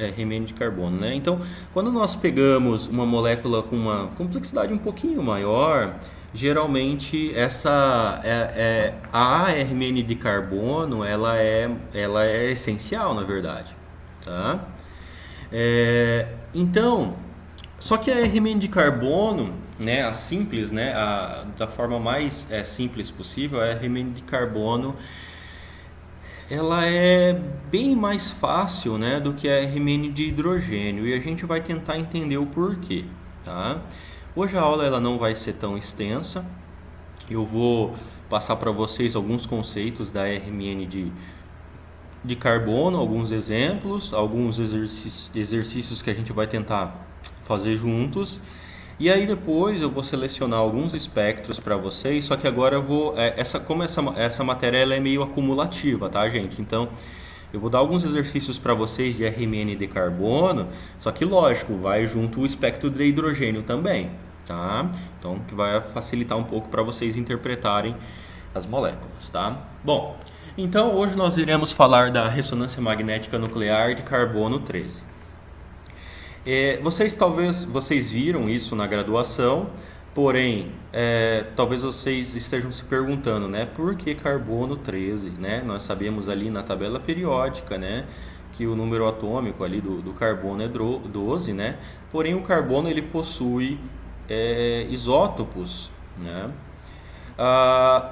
RMN de carbono, né? Então, quando nós pegamos uma molécula com uma complexidade um pouquinho maior, geralmente a RMN de carbono ela é essencial, na verdade, tá? Então, só que a RMN de carbono, né, a simples, né, da forma mais simples possível, a RMN de carbono ela é bem mais fácil, né, do que a RMN de hidrogênio, e a gente vai tentar entender o porquê, tá? Hoje a aula ela não vai ser tão extensa. Eu vou passar para vocês alguns conceitos da RMN de carbono, alguns exemplos, alguns exercícios que a gente vai tentar fazer juntos. E aí depois eu vou selecionar alguns espectros para vocês, só que agora eu vou, como essa matéria ela é meio acumulativa, tá, gente? Então eu vou dar alguns exercícios para vocês de RMN de carbono, só que lógico, vai junto o espectro de hidrogênio também, tá? Então que vai facilitar um pouco para vocês interpretarem as moléculas, tá? Bom, então hoje nós iremos falar da ressonância magnética nuclear de carbono 13. Vocês viram isso na graduação, porém, talvez vocês estejam se perguntando, né, por que carbono 13, né? Nós sabemos ali na tabela periódica, né, que o número atômico ali do carbono é 12, né? Porém, o carbono ele possui isótopos, né?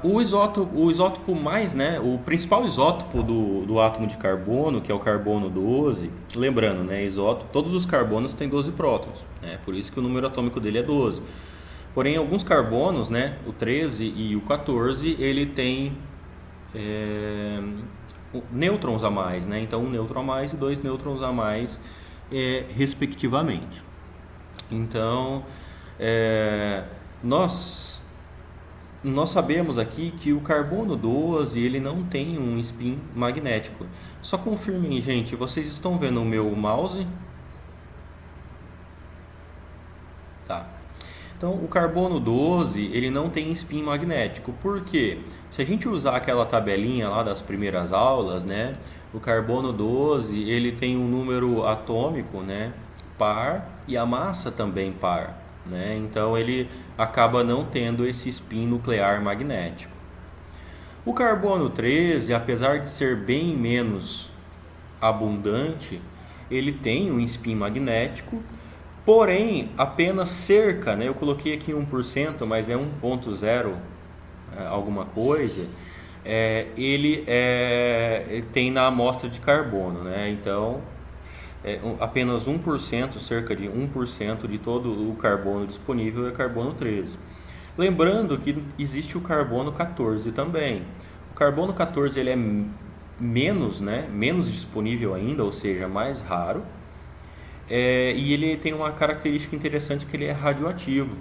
O isótopo mais, né, o principal isótopo do átomo de carbono, que é o carbono 12, lembrando, né, todos os carbonos têm 12 prótons, né, por isso que o número atômico dele é 12. Porém, alguns carbonos, né, o 13 e o 14, ele tem nêutrons a mais, né, então um nêutron a mais e dois nêutrons a mais, respectivamente. Então, nós sabemos aqui que o carbono 12 ele não tem um spin magnético. Só confirmem, gente, vocês estão vendo o meu mouse? Tá. Então, o carbono 12 ele não tem spin magnético. Por quê? Se a gente usar aquela tabelinha lá das primeiras aulas, né, o carbono 12 ele tem um número atômico, né, par, e a massa também par, né? Então ele acaba não tendo esse spin nuclear magnético. O carbono 13, apesar de ser bem menos abundante, ele tem um spin magnético, porém apenas cerca, né? Eu coloquei aqui 1%, mas é 1,0 alguma coisa. Ele tem na amostra de carbono, né? Então apenas 1%, cerca de 1% de todo o carbono disponível é carbono 13. Lembrando que existe o carbono 14 também. O carbono 14 ele é menos, né, menos disponível ainda, ou seja, mais raro. E ele tem uma característica interessante que ele é radioativo.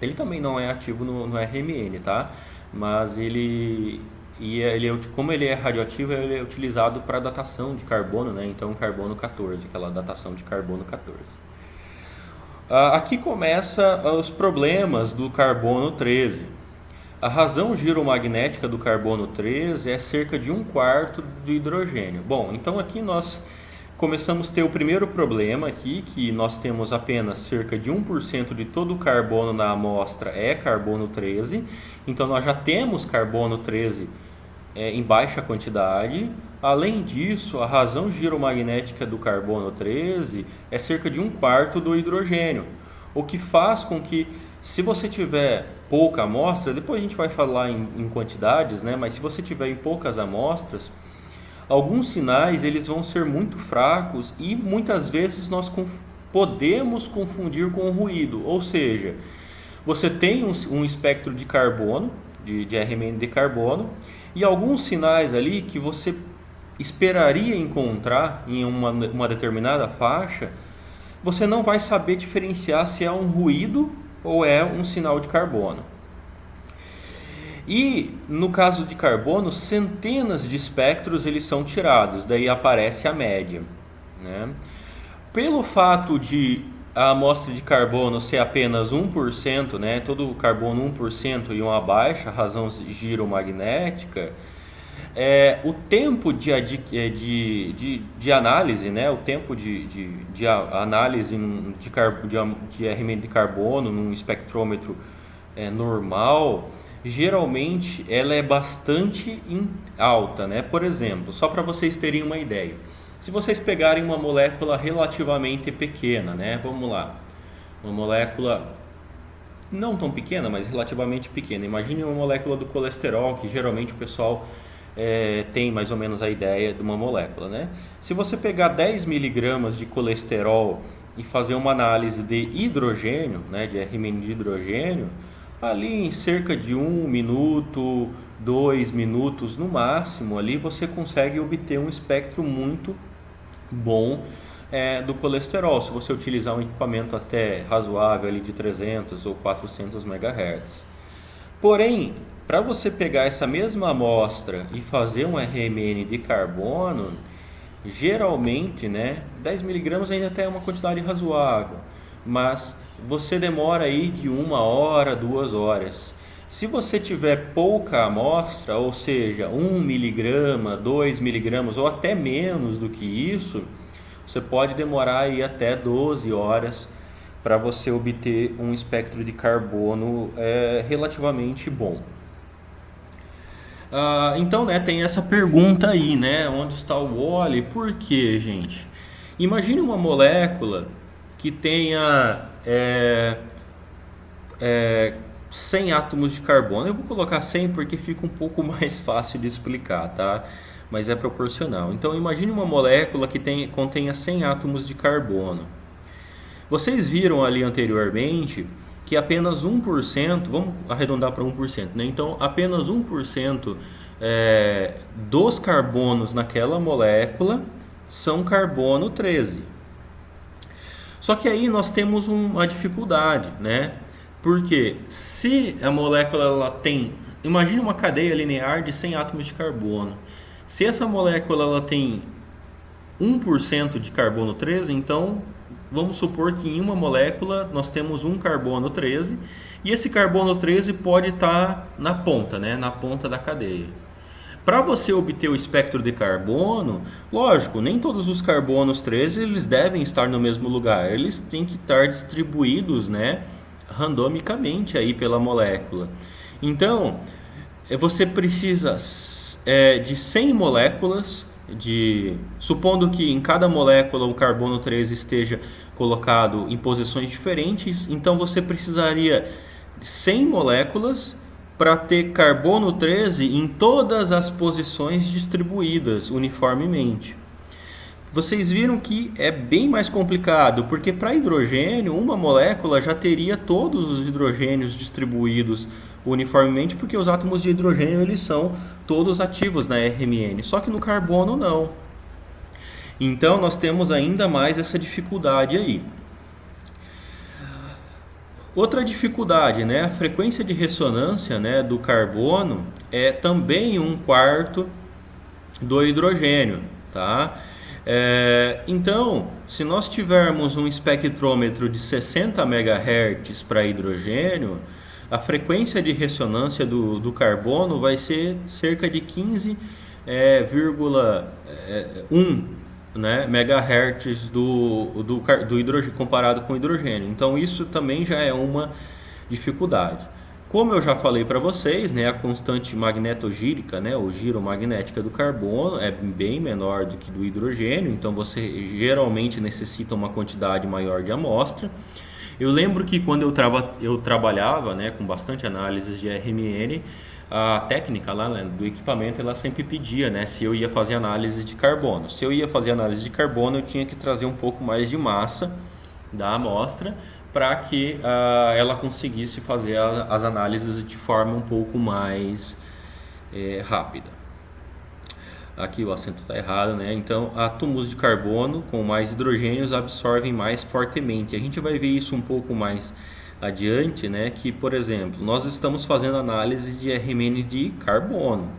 Ele também não é ativo no RMN, tá? Mas como ele é radioativo, ele é utilizado para datação de carbono, né? Então, carbono 14, aquela datação de carbono 14. Aqui começa os problemas do carbono 13. A razão giromagnética do carbono 13 é cerca de 1/4 do hidrogênio. Bom, então aqui nós começamos a ter o primeiro problema aqui, que nós temos apenas cerca de 1% de todo o carbono na amostra é carbono 13. Então nós já temos carbono 13 em baixa quantidade. Além disso, a razão giromagnética do carbono 13 é cerca de 1/4 do hidrogênio, o que faz com que, se você tiver pouca amostra, depois a gente vai falar em quantidades, né? Mas se você tiver em poucas amostras, alguns sinais eles vão ser muito fracos e muitas vezes nós podemos confundir com ruído. Ou seja, você tem um espectro de carbono, de RMN de carbono, e alguns sinais ali que você esperaria encontrar em uma determinada faixa, você não vai saber diferenciar se é um ruído ou é um sinal de carbono. E no caso de carbono, centenas de espectros eles são tirados, daí aparece a média, né? Pelo fato de a amostra de carbono ser apenas 1%, né? Todo o carbono 1% e uma baixa razão giromagnética, O tempo de análise, né? O tempo de análise de RMN de carbono num espectrômetro normal, geralmente ela é bastante alta, né? Por exemplo, só para vocês terem uma ideia, se vocês pegarem uma molécula relativamente pequena, né? Vamos lá, uma molécula não tão pequena, mas relativamente pequena. Imagine uma molécula do colesterol, que geralmente o pessoal tem mais ou menos a ideia de uma molécula, né? Se você pegar 10 miligramas de colesterol e fazer uma análise de hidrogênio, né, de RMN de hidrogênio, ali em cerca de 1 minuto, 2 minutos no máximo, ali você consegue obter um espectro muito bom do colesterol, se você utilizar um equipamento até razoável ali de 300 ou 400 MHz. Porém, para você pegar essa mesma amostra e fazer um RMN de carbono, geralmente, né, 10 miligramas ainda até é uma quantidade razoável, mas você demora aí de 1 hora, 2 horas. Se você tiver pouca amostra, ou seja, 1 miligrama, 2 miligramas ou até menos do que isso, você pode demorar aí até 12 horas para você obter um espectro de carbono relativamente bom. Então, né, tem essa pergunta aí, né? Onde está o Wally? Por quê, gente? Imagine uma molécula que tenha 100 átomos de carbono. Eu vou colocar 100 porque fica um pouco mais fácil de explicar, tá? Mas é proporcional. Então, imagine uma molécula que contenha 100 átomos de carbono. Vocês viram ali anteriormente que apenas 1%, vamos arredondar para 1%, né? Então, apenas 1% dos carbonos naquela molécula são carbono 13. Só que aí nós temos uma dificuldade, né? Porque se a molécula ela tem, imagine uma cadeia linear de 100 átomos de carbono. Se essa molécula ela tem 1% de carbono 13, então vamos supor que em uma molécula nós temos um carbono 13 e esse carbono 13 pode estar na ponta, né? Na ponta da cadeia. Para você obter o espectro de carbono, lógico, nem todos os carbonos 13 eles devem estar no mesmo lugar, eles têm que estar distribuídos, né, randomicamente aí pela molécula. Então, você precisa de 100 moléculas, supondo que em cada molécula o carbono 13 esteja colocado em posições diferentes, então você precisaria de 100 moléculas para ter carbono 13 em todas as posições distribuídas uniformemente. Vocês viram que é bem mais complicado, porque para hidrogênio, uma molécula já teria todos os hidrogênios distribuídos uniformemente, porque os átomos de hidrogênio eles são todos ativos na RMN, só que no carbono não. Então nós temos ainda mais essa dificuldade aí. Outra dificuldade, né, a frequência de ressonância, né, do carbono é também 1/4 do hidrogênio, tá? Então, se nós tivermos um espectrômetro de 60 MHz para hidrogênio, a frequência de ressonância do carbono vai ser cerca de 15,1 né, megahertz do hidrogênio comparado com o hidrogênio. Então isso também já é uma dificuldade. Como eu já falei para vocês, né, a constante magnetogírica, né, ou giromagnética do carbono é bem menor do que do hidrogênio, então você geralmente necessita uma quantidade maior de amostra. Eu lembro que quando eu trabalhava, né, com bastante análises de RMN, a técnica lá, né, do equipamento ela sempre pedia, né, se eu ia fazer análise de carbono. Se eu ia fazer análise de carbono, eu tinha que trazer um pouco mais de massa da amostra para que ela conseguisse fazer as análises de forma um pouco mais rápida. Aqui o acento está errado, né? Então, átomos de carbono com mais hidrogênios absorvem mais fortemente. A gente vai ver isso um pouco mais adiante, né? Que, por exemplo, nós estamos fazendo análise de RMN de carbono.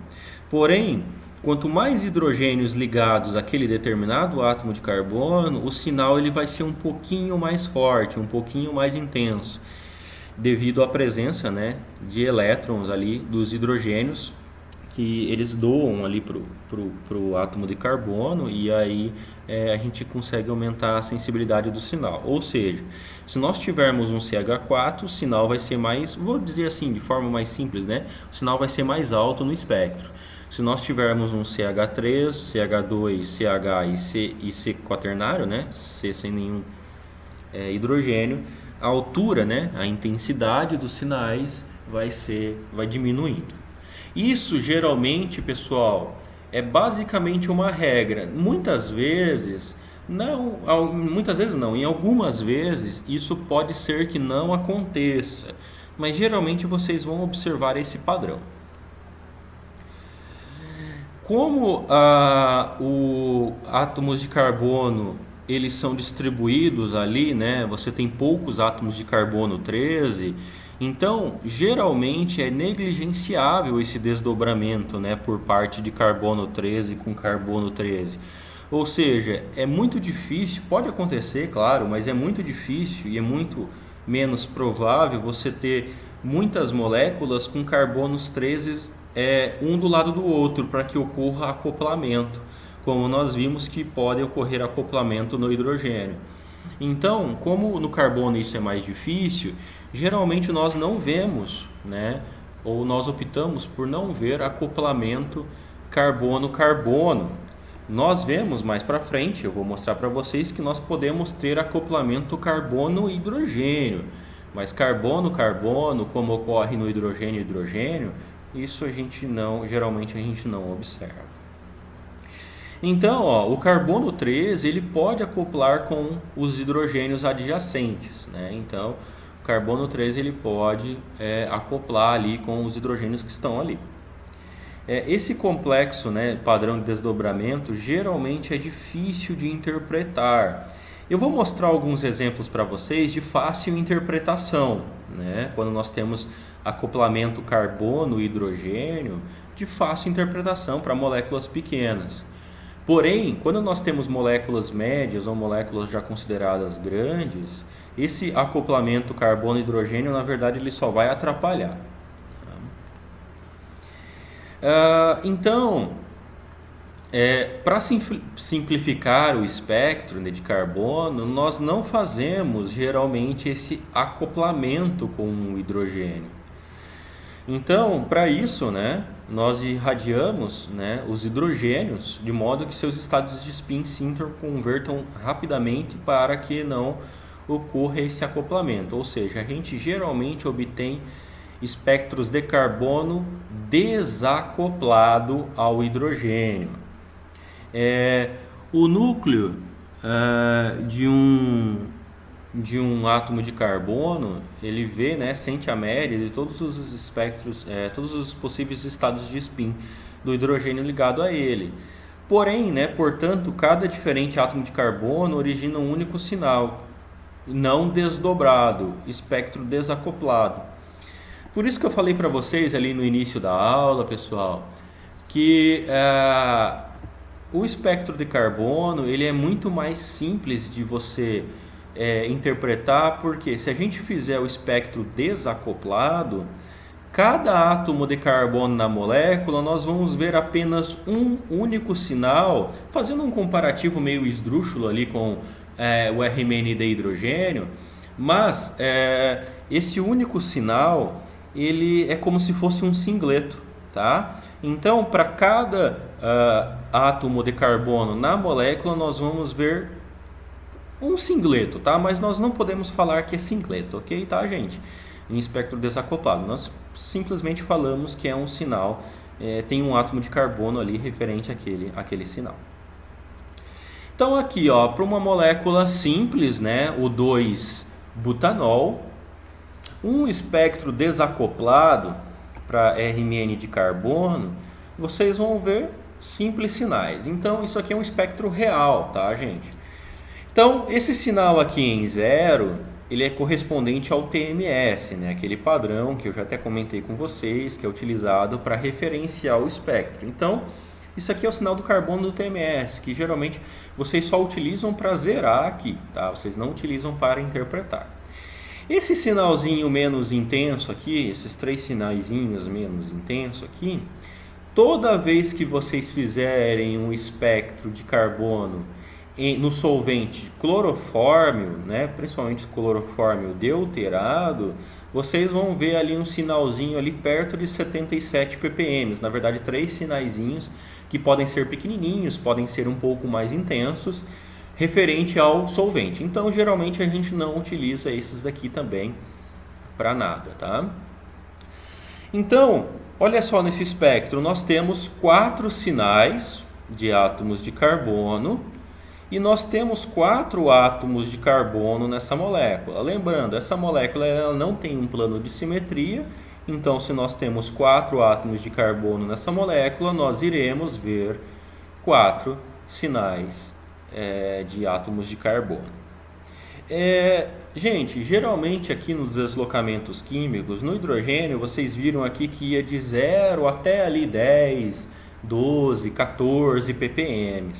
Porém, quanto mais hidrogênios ligados àquele determinado átomo de carbono, o sinal ele vai ser um pouquinho mais forte, um pouquinho mais intenso, devido à presença, né, de elétrons ali dos hidrogênios que eles doam ali pro átomo de carbono e aí a gente consegue aumentar a sensibilidade do sinal. Ou seja, se nós tivermos um CH4, o sinal vai ser mais, vou dizer assim, de forma mais simples, né? O sinal vai ser mais alto no espectro. Se nós tivermos um CH3, CH2, CH e C quaternário, né? C sem nenhum hidrogênio, a altura, né? A intensidade dos sinais vai diminuindo. Isso geralmente, pessoal, é basicamente uma regra. Muitas vezes não, em algumas vezes isso pode ser que não aconteça, mas geralmente vocês vão observar esse padrão. Como os átomos de carbono eles são distribuídos ali, né? Você tem poucos átomos de carbono 13, então geralmente é negligenciável esse desdobramento, né, por parte de carbono 13 com carbono 13. Ou seja, é muito difícil, pode acontecer, claro, mas é muito difícil e é muito menos provável você ter muitas moléculas com carbonos 13 um do lado do outro para que ocorra acoplamento, como nós vimos que pode ocorrer acoplamento no hidrogênio. Então, como no carbono isso é mais difícil, geralmente nós não vemos, né, ou nós optamos por não ver acoplamento carbono-carbono. Nós vemos mais para frente, eu vou mostrar para vocês que nós podemos ter acoplamento carbono-hidrogênio, mas carbono-carbono, como ocorre no hidrogênio-hidrogênio, isso geralmente a gente não observa. Então, o carbono 13 ele pode acoplar com os hidrogênios adjacentes, né? Então, o carbono 13 ele pode acoplar ali com os hidrogênios que estão ali. Esse complexo, né, padrão de desdobramento geralmente é difícil de interpretar. Eu vou mostrar alguns exemplos para vocês de fácil interpretação, né? Quando nós temos acoplamento carbono-hidrogênio, de fácil interpretação para moléculas pequenas. Porém, quando nós temos moléculas médias ou moléculas já consideradas grandes, esse acoplamento carbono-hidrogênio, na verdade, ele só vai atrapalhar. Então, para simplificar o espectro, né, de carbono, nós não fazemos geralmente esse acoplamento com o hidrogênio. Então, para isso, né, nós irradiamos, né, os hidrogênios de modo que seus estados de spin se interconvertam rapidamente para que não ocorra esse acoplamento. Ou seja, a gente geralmente obtém espectros de carbono desacoplado ao hidrogênio. O núcleo de um átomo de carbono, ele vê, né, sente a média de todos os espectros, todos os possíveis estados de spin do hidrogênio ligado a ele. Porém, né, portanto, cada diferente átomo de carbono origina um único sinal, não desdobrado, espectro desacoplado. Por isso que eu falei para vocês ali no início da aula, pessoal, que o espectro de carbono ele é muito mais simples de você interpretar, porque se a gente fizer o espectro desacoplado, cada átomo de carbono na molécula nós vamos ver apenas um único sinal, fazendo um comparativo meio esdrúxulo ali com o RMN de hidrogênio, mas esse único sinal ele é como se fosse um singleto, tá? Então, para cada átomo de carbono na molécula, nós vamos ver um singleto, tá? Mas nós não podemos falar que é singleto, ok, tá, gente? Em espectro desacoplado, nós simplesmente falamos que é um sinal, tem um átomo de carbono ali referente àquele sinal. Então, aqui, ó, para uma molécula simples, né, o 2-butanol, um espectro desacoplado para RMN de carbono, vocês vão ver simples sinais. Então, isso aqui é um espectro real, tá, gente? Então, esse sinal aqui em 0, ele é correspondente ao TMS, né? Aquele padrão que eu já até comentei com vocês, que é utilizado para referenciar o espectro. Então, isso aqui é o sinal do carbono do TMS, que geralmente vocês só utilizam para zerar aqui, tá? Vocês não utilizam para interpretar. Esse sinalzinho menos intenso aqui, esses 3 sinaizinhos menos intenso aqui, Toda vez que vocês fizerem um espectro de carbono no solvente clorofórmio, né, principalmente clorofórmio deuterado, vocês vão ver ali um sinalzinho ali perto de 77 ppm. Na verdade, 3 sinaizinhos que podem ser pequenininhos, podem ser um pouco mais intensos, referente ao solvente. Então, geralmente a gente não utiliza esses daqui também para nada, tá? Então, olha só nesse espectro, nós temos 4 sinais de átomos de carbono e nós temos 4 átomos de carbono nessa molécula. Lembrando, essa molécula ela não tem um plano de simetria, então se nós temos 4 átomos de carbono nessa molécula, nós iremos ver 4 sinais de átomos de carbono. Gente, geralmente aqui nos deslocamentos químicos, no hidrogênio, vocês viram aqui que ia de 0 até ali 10, 12, 14 ppm.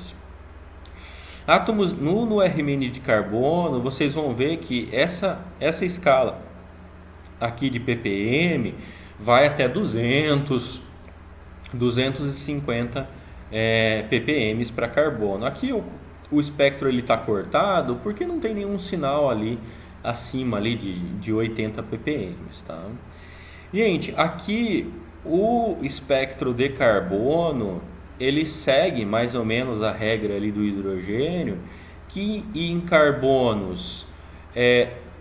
Átomos no RMN de carbono, vocês vão ver que essa escala aqui de ppm vai até 200, 250 ppm para carbono. Aqui o espectro está cortado porque não tem nenhum sinal ali acima ali de 80 ppm, tá? Gente, aqui o espectro de carbono ele segue mais ou menos a regra ali do hidrogênio, que em carbonos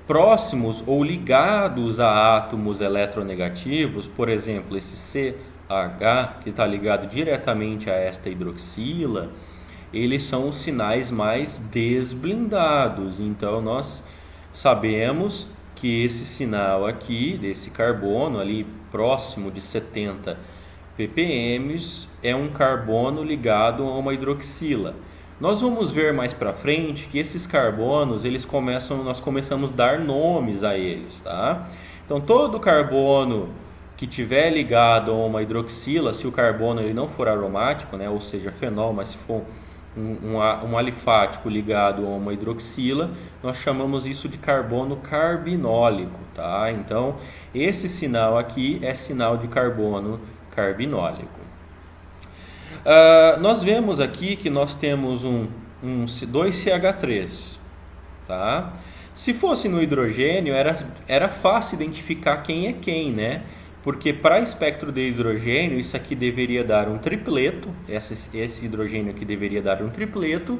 próximos ou ligados a átomos eletronegativos, por exemplo, esse CH, que está ligado diretamente a esta hidroxila, eles são os sinais mais desblindados. Então, nós sabemos que esse sinal aqui, desse carbono ali próximo de 70 ppm, é um carbono ligado a uma hidroxila. Nós vamos ver mais para frente que esses carbonos, nós começamos a dar nomes a eles, tá? Então, todo carbono que tiver ligado a uma hidroxila, se o carbono ele não for aromático, né, ou seja, fenol, mas se for um alifático ligado a uma hidroxila, nós chamamos isso de carbono carbinólico, tá? Então, esse sinal aqui é sinal de carbono carbinólico. Nós vemos aqui que nós temos dois CH3, tá? Se fosse no hidrogênio, era fácil identificar quem é quem, né? Porque para espectro de hidrogênio, isso aqui deveria dar um tripleto, esse hidrogênio aqui deveria dar um tripleto,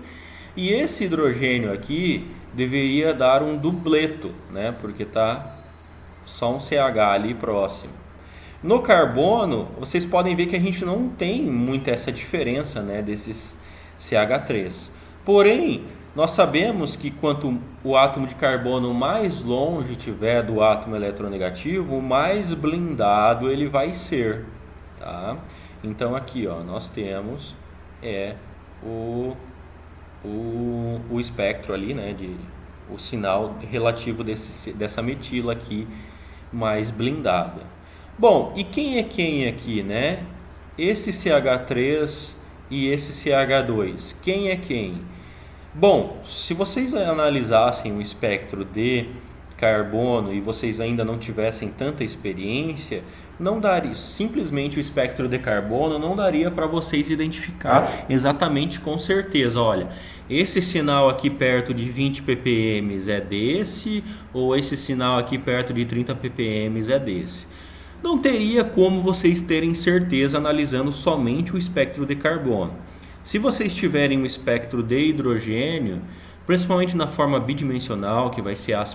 e esse hidrogênio aqui deveria dar um dupleto, né? Porque tá só um CH ali próximo. No carbono, vocês podem ver que a gente não tem muita essa diferença, né, desses CH3. Porém, nós sabemos que quanto o átomo de carbono mais longe tiver do átomo eletronegativo, mais blindado ele vai ser, tá? Então aqui, ó, nós temos o espectro ali, né, o sinal relativo dessa metila aqui mais blindada. Bom, e quem é quem aqui, né? Esse CH3 e esse CH2, quem é quem? Bom, se vocês analisassem o espectro de carbono e vocês ainda não tivessem tanta experiência, não daria, simplesmente o espectro de carbono não daria para vocês identificar exatamente com certeza. Olha, esse sinal aqui perto de 20 ppm é desse, ou esse sinal aqui perto de 30 ppm é desse. Não teria como vocês terem certeza analisando somente o espectro de carbono. Se vocês tiverem um espectro de hidrogênio, principalmente na forma bidimensional, que vai ser os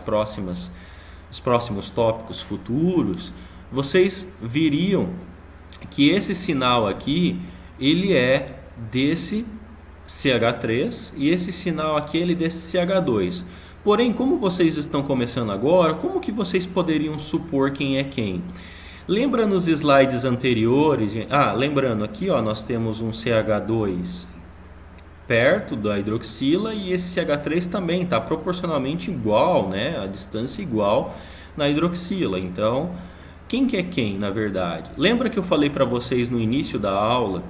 próximos tópicos futuros, vocês viriam que esse sinal aqui, ele é desse CH3 e esse sinal aqui ele é desse CH2. Porém, como vocês estão começando agora, como que vocês poderiam supor quem é quem? Lembra nos slides anteriores? Lembrando aqui, ó, nós temos um CH2 perto da hidroxila e esse CH3 também está proporcionalmente igual, né? A distância igual na hidroxila. Então, quem que é quem, na verdade? Lembra que eu falei para vocês no início da aula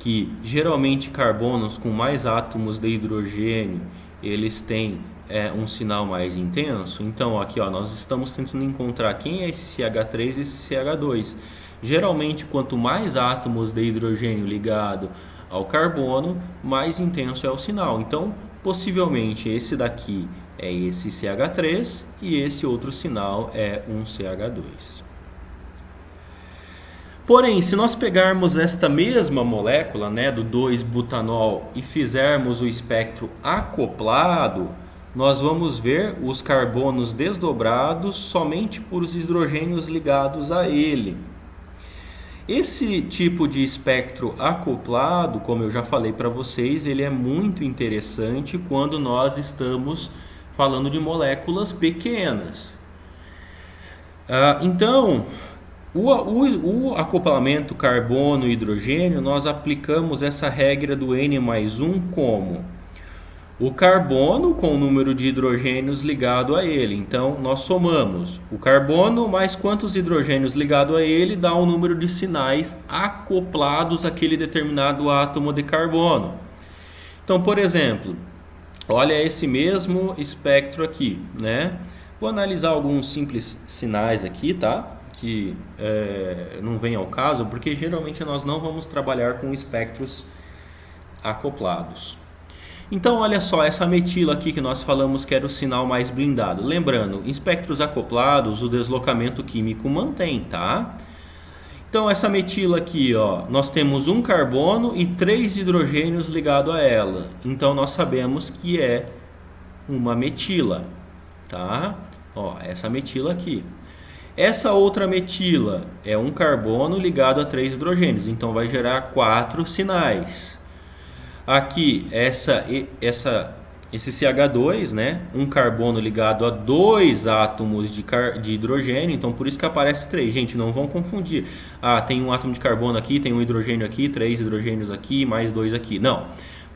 que geralmente carbonos com mais átomos de hidrogênio eles têm é um sinal mais intenso? Então, aqui ó, nós estamos tentando encontrar quem é esse CH3 e esse CH2. Geralmente, quanto mais átomos de hidrogênio ligado ao carbono, mais intenso é o sinal. Então, possivelmente esse daqui é esse CH3 e esse outro sinal é um CH2. Porém, se nós pegarmos esta mesma molécula, né, do 2-butanol, e fizermos o espectro acoplado, nós vamos ver os carbonos desdobrados somente por os hidrogênios ligados a ele. Esse tipo de espectro acoplado, como eu já falei para vocês, ele é muito interessante quando nós estamos falando de moléculas pequenas. Então, o acoplamento carbono-hidrogênio, nós aplicamos essa regra do N+1 como o carbono com o número de hidrogênios ligado a ele. Então, nós somamos o carbono mais quantos hidrogênios ligado a ele dá o número de sinais acoplados àquele determinado átomo de carbono. Então, por exemplo, olha esse mesmo espectro aqui, né? Vou analisar alguns simples sinais aqui, tá? Que não vem ao caso, porque geralmente nós não vamos trabalhar com espectros acoplados. Então, olha só, essa metila aqui que nós falamos que era o sinal mais blindado. Lembrando, em espectros acoplados, o deslocamento químico mantém, tá? Então, essa metila aqui, ó, nós temos um carbono e 3 hidrogênios ligados a ela. Então, nós sabemos que é uma metila, tá? Ó, essa metila aqui. Essa outra metila é um carbono ligado a 3 hidrogênios, então vai gerar 4 sinais. Aqui, esse CH2, né? Um carbono ligado a 2 átomos de hidrogênio, então por isso que aparece 3. Gente, não vão confundir. Ah, tem um átomo de carbono aqui, tem um hidrogênio aqui, 3 hidrogênios aqui, mais 2 aqui. Não.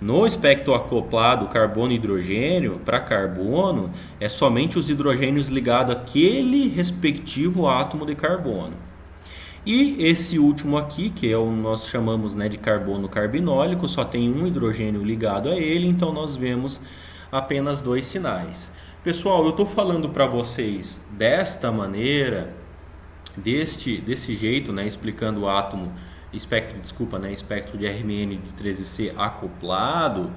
No espectro acoplado carbono e hidrogênio, para carbono, é somente os hidrogênios ligados àquele respectivo átomo de carbono. E esse último aqui, que é o nós chamamos, né, de carbono carbinólico, só tem um hidrogênio ligado a ele, então nós vemos apenas 2 sinais. Pessoal, eu estou falando para vocês desta maneira, desse jeito, né, explicando o átomo, espectro de Rmn de 13C acoplado,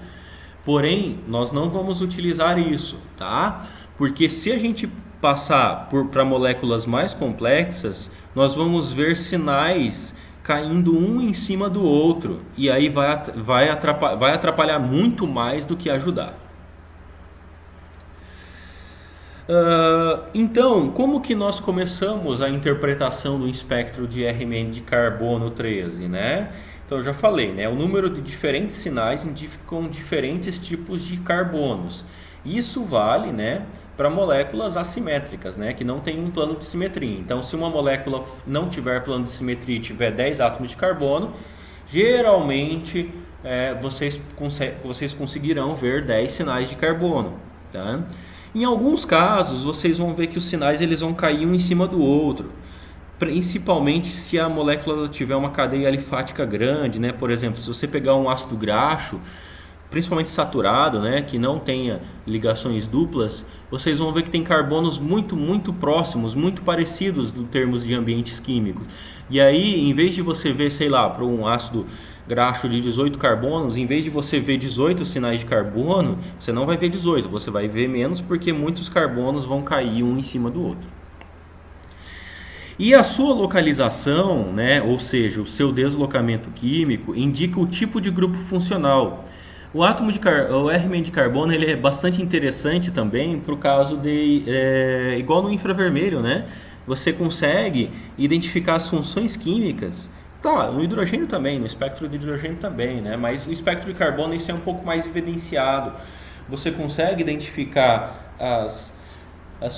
porém, nós não vamos utilizar isso, tá? Porque se a gente passar para moléculas mais complexas, nós vamos ver sinais caindo um em cima do outro, e aí vai atrapalhar muito mais do que ajudar. Então, como que nós começamos a interpretação do espectro de Rmn de carbono 13, né? Então, eu já falei, né? O número de diferentes sinais indicam diferentes tipos de carbonos. Isso vale, né, para moléculas assimétricas, né, que não tem um plano de simetria. Então, se uma molécula não tiver plano de simetria e tiver 10 átomos de carbono, geralmente vocês conseguirão ver 10 sinais de carbono, tá? Em alguns casos, vocês vão ver que os sinais eles vão cair um em cima do outro, principalmente se a molécula tiver uma cadeia alifática grande, né? Por exemplo, se você pegar um ácido graxo, principalmente saturado, né, que não tenha ligações duplas, vocês vão ver que tem carbonos muito próximos, muito parecidos em termos de ambientes químicos. E aí, em vez de você ver, sei lá, para um ácido graxo de 18 carbonos, em vez de você ver 18 sinais de carbono, você não vai ver 18, você vai ver menos porque muitos carbonos vão cair um em cima do outro. E a sua localização, né, ou seja, o seu deslocamento químico, indica o tipo de grupo funcional. O Rmn de carbono ele é bastante interessante também para o caso de, igual no infravermelho, né? Você consegue identificar as funções químicas. Tá, no hidrogênio também, no espectro de hidrogênio também, né? Mas o espectro de carbono isso é um pouco mais evidenciado. Você consegue identificar as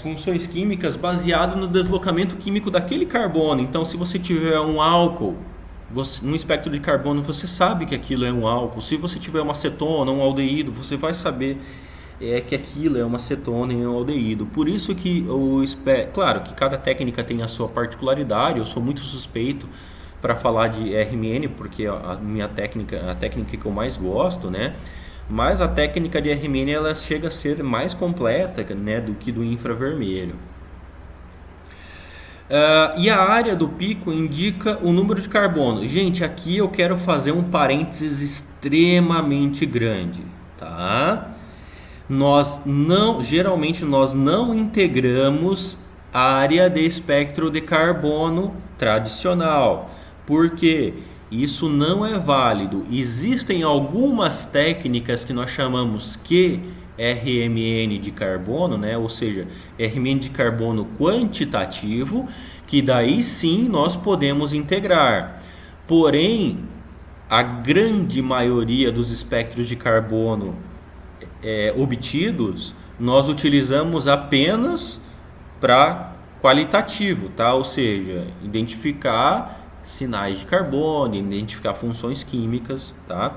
funções químicas baseado no deslocamento químico daquele carbono. Então, se você tiver um álcool, no espectro de carbono você sabe que aquilo é um álcool. Se você tiver uma cetona, um aldeído, você vai saber que aquilo é uma cetona e um aldeído. Por isso que claro que cada técnica tem a sua particularidade. Eu sou muito suspeito para falar de Rmn, porque a técnica que eu mais gosto, né? mas a técnica de RMN ela chega a ser mais completa, né, do que do infravermelho. E a área do pico indica o número de carbono. Gente, aqui eu quero fazer um parênteses extremamente grande, tá? Geralmente nós não integramos área de espectro de carbono tradicional, porque isso não é válido. Existem algumas técnicas que nós chamamos RMN de carbono, né? Ou seja, RMN de carbono quantitativo, que daí sim nós podemos integrar. Porém, a grande maioria dos espectros de carbono obtidos, nós utilizamos apenas para qualitativo, tá? Ou seja, identificar sinais de carbono, identificar funções químicas, tá?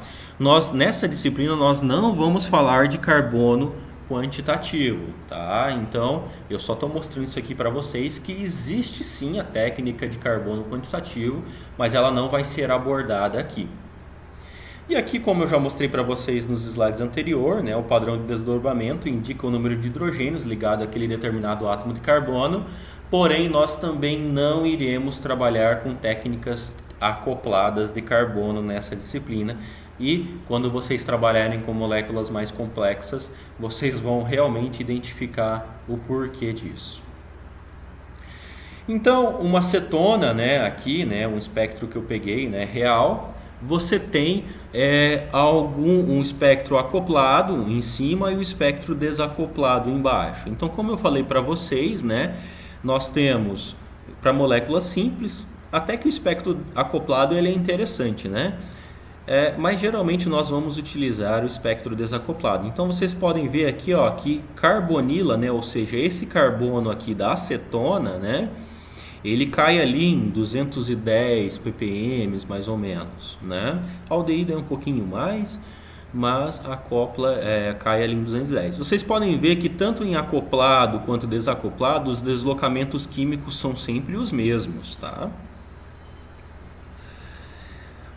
Nessa disciplina nós não vamos falar de carbono quantitativo, tá? Então, eu só estou mostrando isso aqui para vocês que existe sim a técnica de carbono quantitativo, mas ela não vai ser abordada aqui. E aqui, como eu já mostrei para vocês nos slides anteriores, né, o padrão de desdobramento indica o número de hidrogênios ligado àquele determinado átomo de carbono, porém nós também não iremos trabalhar com técnicas acopladas de carbono nessa disciplina. E quando vocês trabalharem com moléculas mais complexas, vocês vão realmente identificar o porquê disso. Então, uma cetona, né, aqui, né, um espectro que eu peguei, né, real, você tem um espectro acoplado em cima e o espectro desacoplado embaixo. Então, como eu falei para vocês, né, nós temos para moléculas simples, até que o espectro acoplado ele é interessante, né? Mas geralmente nós vamos utilizar o espectro desacoplado. Então vocês podem ver aqui, ó, que carbonila, né, ou seja, esse carbono aqui da acetona, né, ele cai ali em 210 ppm, mais ou menos, né? A aldeído é um pouquinho mais, mas a acopla cai ali em 210. Vocês podem ver que tanto em acoplado quanto desacoplado, os deslocamentos químicos são sempre os mesmos, tá?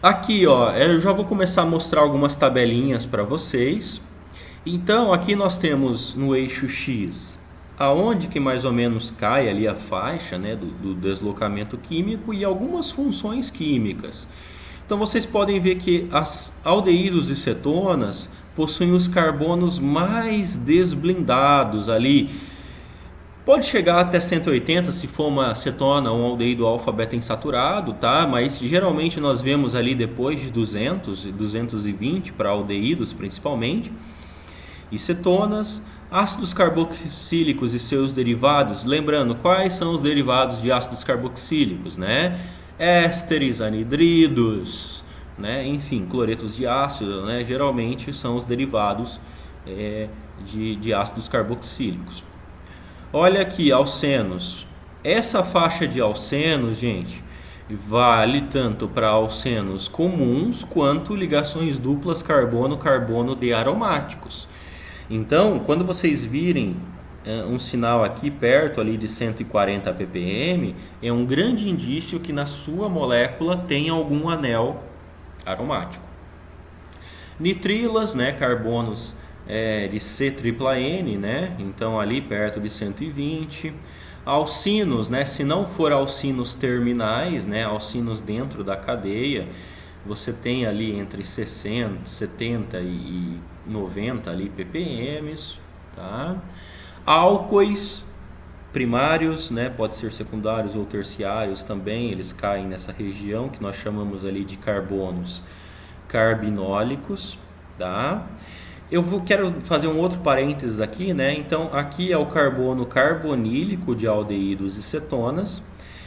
Aqui, ó, eu já vou começar a mostrar algumas tabelinhas para vocês. Então, aqui nós temos no eixo X aonde que mais ou menos cai ali a faixa, né, do deslocamento químico e algumas funções químicas. Então vocês podem ver que as aldeídos e cetonas possuem os carbonos mais desblindados ali. Pode chegar até 180 se for uma cetona ou um aldeído alfa beta insaturado, tá? Mas geralmente nós vemos ali depois de 200 e 220 para aldeídos principalmente. E cetonas, ácidos carboxílicos e seus derivados. Lembrando, quais são os derivados de ácidos carboxílicos, né? Ésteres, anidridos, né? Enfim, cloretos de ácido, né? Geralmente são os derivados de ácidos carboxílicos. Olha aqui, alcenos. Essa faixa de alcenos, gente, vale tanto para alcenos comuns quanto ligações duplas carbono-carbono de aromáticos. Então, quando vocês virem um sinal aqui perto ali de 140 ppm, é um grande indício que na sua molécula tem algum anel aromático. Nitrilas, né, carbonos de C-tripla-N, né, então ali perto de 120. Alcinos, né, se não for alcinos terminais, né, alcinos dentro da cadeia, você tem ali entre 60, 70 e 90 ali ppm, tá? Álcoois primários, né, pode ser secundários ou terciários também, eles caem nessa região que nós chamamos ali de carbonos carbinólicos, tá? Quero fazer um outro parênteses aqui, né? Então aqui é o carbono carbonílico de aldeídos e cetonas.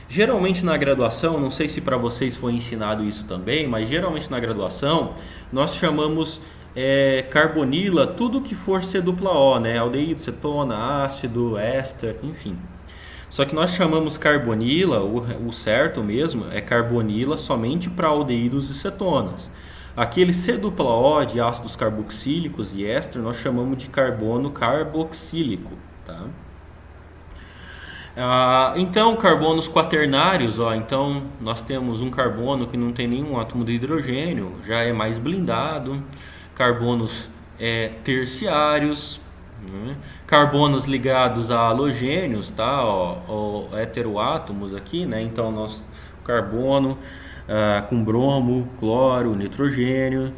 Geralmente na graduação, não sei se para vocês foi ensinado isso também, mas geralmente na graduação nós chamamos carbonila tudo que for C-dupla-O, né? Aldeído, cetona, ácido, éster, enfim. Só que nós chamamos carbonila, o certo mesmo é carbonila somente para aldeídos e cetonas. Aquele C-dupla-O de ácidos carboxílicos e éster nós chamamos de carbono carboxílico, tá? Então, carbonos quaternários, ó, então nós temos um carbono que não tem nenhum átomo de hidrogênio, já é mais blindado. Carbonos terciários, né? Carbonos ligados a halogênios, tá? Ó, heteroátomos aqui, né? Então, carbono com bromo, cloro, nitrogênio,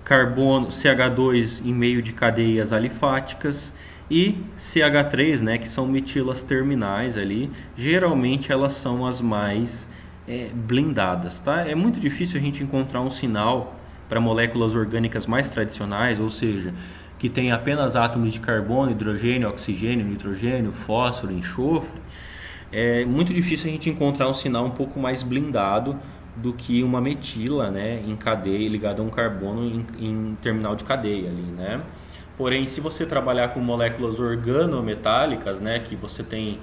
carbono CH2 em meio de cadeias alifáticas e CH3, né, que são metilas terminais ali. Geralmente elas são as mais blindadas, tá? É muito difícil a gente encontrar um sinal para moléculas orgânicas mais tradicionais, ou seja, que tem apenas átomos de carbono, hidrogênio, oxigênio, nitrogênio, fósforo, enxofre. É muito difícil a gente encontrar um sinal um pouco mais blindado do que uma metila, né, em cadeia ligada a um carbono em terminal de cadeia ali, né? Porém, se você trabalhar com moléculas organometálicas, né, que você tem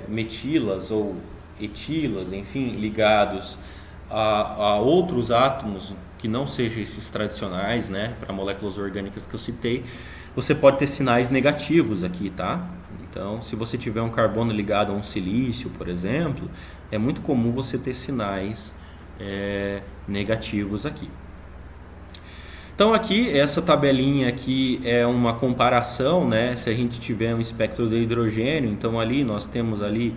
metilas ou etilas, enfim, ligados a outros átomos que não sejam esses tradicionais, né, para moléculas orgânicas que eu citei, você pode ter sinais negativos aqui, tá? Então, se você tiver um carbono ligado a um silício, por exemplo, é muito comum você ter sinais negativos aqui. Então aqui, essa tabelinha aqui é uma comparação, né? Se a gente tiver um espectro de hidrogênio, então ali nós temos ali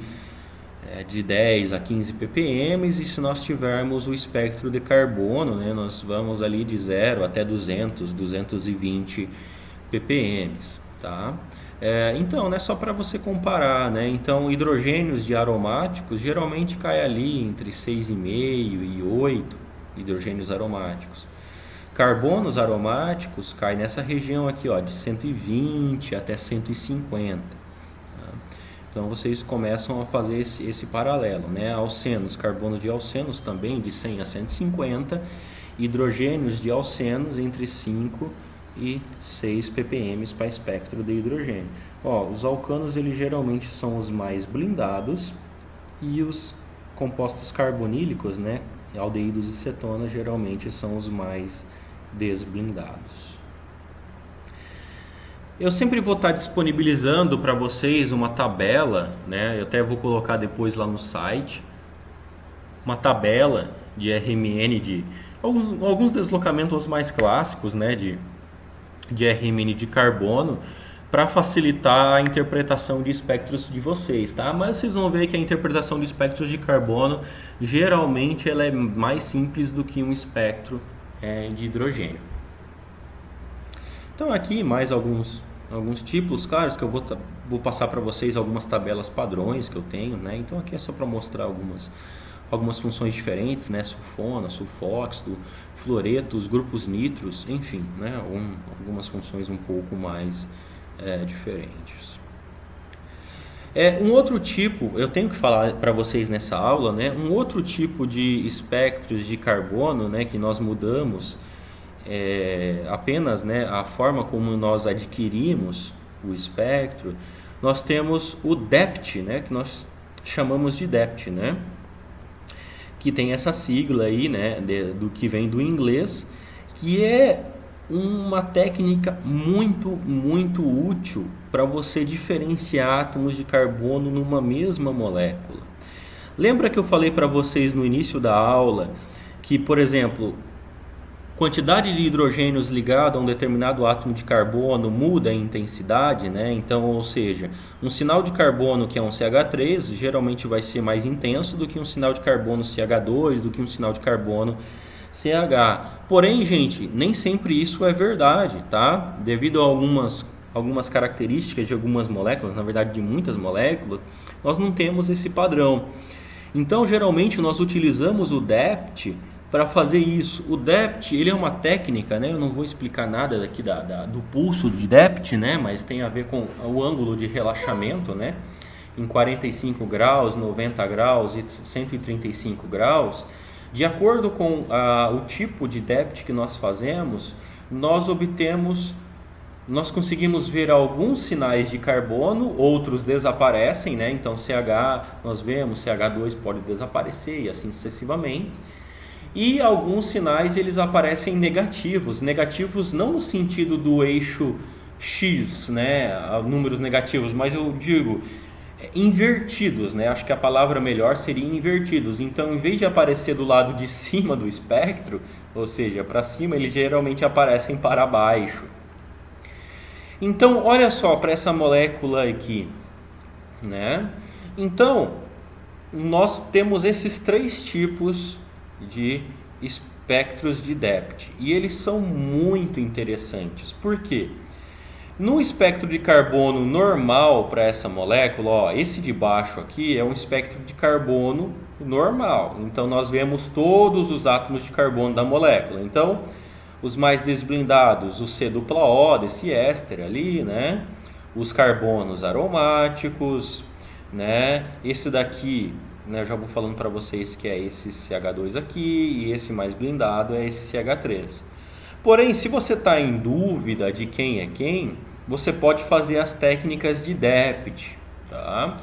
de 10 a 15 ppm, e se nós tivermos o espectro de carbono, né, nós vamos ali de 0 até 200, 220 ppm, tá? Então, né, só para você comparar, né? Então, hidrogênios de aromáticos geralmente cai ali entre 6,5 e 8 hidrogênios aromáticos. Carbonos aromáticos cai nessa região aqui, ó, de 120 até 150. Tá? Então, vocês começam a fazer esse paralelo, né? Alcenos, carbonos de alcenos também de 100 a 150, hidrogênios de alcenos entre 5 e 6 ppm para espectro de hidrogênio. Ó, os alcanos eles geralmente são os mais blindados e os compostos carbonílicos, né, aldeídos e cetonas, geralmente são os mais desblindados. Eu sempre vou estar disponibilizando para vocês uma tabela, né, eu até vou colocar depois lá no site, uma tabela de RMN de alguns deslocamentos mais clássicos, né, de RMN de carbono, para facilitar a interpretação de espectros de vocês, tá? Mas vocês vão ver que a interpretação de espectros de carbono geralmente ela é mais simples do que um espectro de hidrogênio. Então aqui mais alguns tipos, claro, que eu vou passar para vocês algumas tabelas padrões que eu tenho, né? Então aqui é só para mostrar algumas funções diferentes, né? Sulfona, sulfóxido, fluoreto, os grupos nitros, enfim, né? Algumas funções um pouco mais diferentes. Um outro tipo, eu tenho que falar para vocês nessa aula, né? Um outro tipo de espectros de carbono, né? Que nós mudamos apenas, né? A forma como nós adquirimos o espectro. Nós temos o DEPT, né? Que nós chamamos de DEPT, né? Que tem essa sigla aí, né, do que vem do inglês, que é uma técnica muito útil para você diferenciar átomos de carbono numa mesma molécula. Lembra que eu falei para vocês no início da aula que, por exemplo, quantidade de hidrogênios ligado a um determinado átomo de carbono muda a intensidade, né? Então, ou seja, um sinal de carbono que é um CH3 geralmente vai ser mais intenso do que um sinal de carbono CH2, do que um sinal de carbono CH. Porém, gente, nem sempre isso é verdade, tá? Devido a algumas características de algumas moléculas, na verdade de muitas moléculas, nós não temos esse padrão. Então, geralmente nós utilizamos o DEPT para fazer isso. O DEPT, ele é uma técnica, né? Eu não vou explicar nada aqui do pulso de DEPT, né? Mas tem a ver com o ângulo de relaxamento, né? Em 45 graus, 90 graus e 135 graus. De acordo com o tipo de DEPT que nós fazemos, nós conseguimos ver alguns sinais de carbono, outros desaparecem, né? Então CH nós vemos, CH2 pode desaparecer e assim sucessivamente. E alguns sinais eles aparecem negativos não no sentido do eixo X, né, números negativos, mas eu digo invertidos, né? Acho que a palavra melhor seria invertidos. Então, em vez de aparecer do lado de cima do espectro, ou seja, para cima, eles geralmente aparecem para baixo. Então, olha só para essa molécula aqui, né? Então, nós temos esses 3 tipos de espectros de depth e eles são muito interessantes. Por quê? No espectro de carbono normal para essa molécula, ó, esse de baixo aqui é um espectro de carbono normal. Então nós vemos todos os átomos de carbono da molécula. Então, os mais desblindados, o C-O desse éster ali, né? Os carbonos aromáticos, né? Esse daqui, né, eu já vou falando para vocês que é esse CH2 aqui, e esse mais blindado é esse CH3. Porém, se você está em dúvida de quem é quem, você pode fazer as técnicas de depth, tá?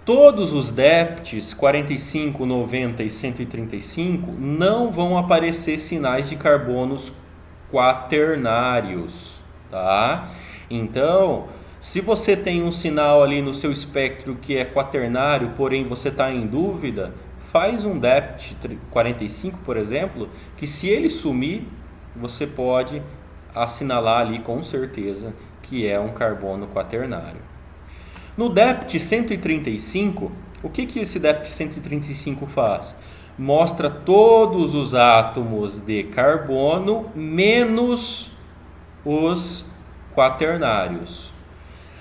Todos os depths 45, 90 e 135 não vão aparecer sinais de carbonos quaternários, tá? Então, se você tem um sinal ali no seu espectro que é quaternário, porém você está em dúvida, faz um depth 45, por exemplo, que se ele sumir, você pode assinalar ali com certeza que é um carbono quaternário. No depth 135, o que esse depth 135 faz? Mostra todos os átomos de carbono menos os quaternários.